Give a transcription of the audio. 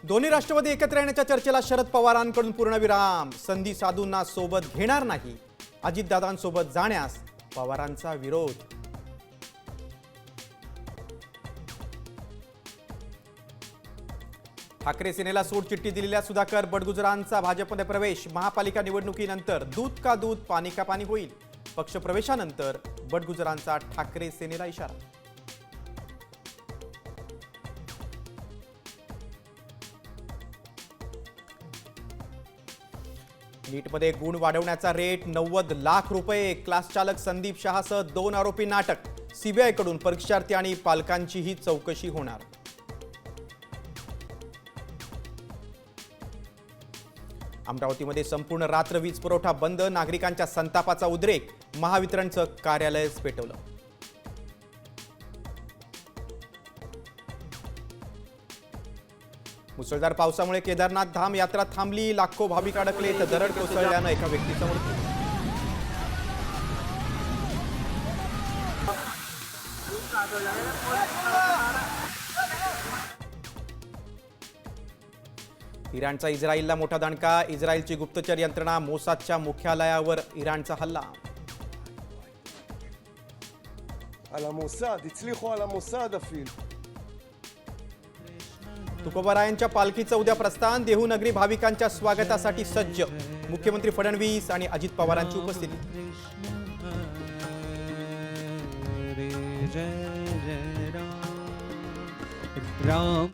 दोन्ही राष्ट्रवादी एकत्र येण्याच्या चर्चेला शरद पवारांकडून पूर्णविराम. संधी साधूंना सोबत घेणार नाही. अजितदादांसोबत जाण्यास पवारांचा विरोध. ठाकरे सेनेला सोडचिठ्ठी दिलेल्या सुधाकर बडगुजरांचा भाजपमध्ये प्रवेश. महापालिका निवडणुकीनंतर दूध का दूध पाणी का पाणी होईल. पक्षप्रवेशानंतर बडगुजरांचा ठाकरे सेनेला इशारा. नीटमध्ये गुण वाढवण्याचा रेट 90 लाख रुपये. क्लास चालक संदीप शहासह 2 आरोपी नाटक. सीबीआयकडून परीक्षार्थी आणि पालकांचीही चौकशी होणार. अमरावतीमध्ये संपूर्ण रात्र वीज पुरवठा बंद. नागरिकांच्या संतापाचा उद्रेक. महावितरणचं कार्यालयच पेटवलं. मुसळधार पावसामुळे केदारनाथ धाम यात्रा थांबली. लाखो भाविक अडकले तर दरड कोसळल्यानं एका व्यक्तीचा मृत्यू. इराणचा इस्रायलला मोठा दणका. इस्रायलची गुप्तचर यंत्रणा मोसादच्या मुख्यालयावर इराणचा हल्ला. तुकोबारायांच्या पालखीचं उद्या प्रस्थान. देहू नगरी भाविकांच्या स्वागतासाठी सज्ज. मुख्यमंत्री फडणवीस आणि अजित पवारांची उपस्थिती. राम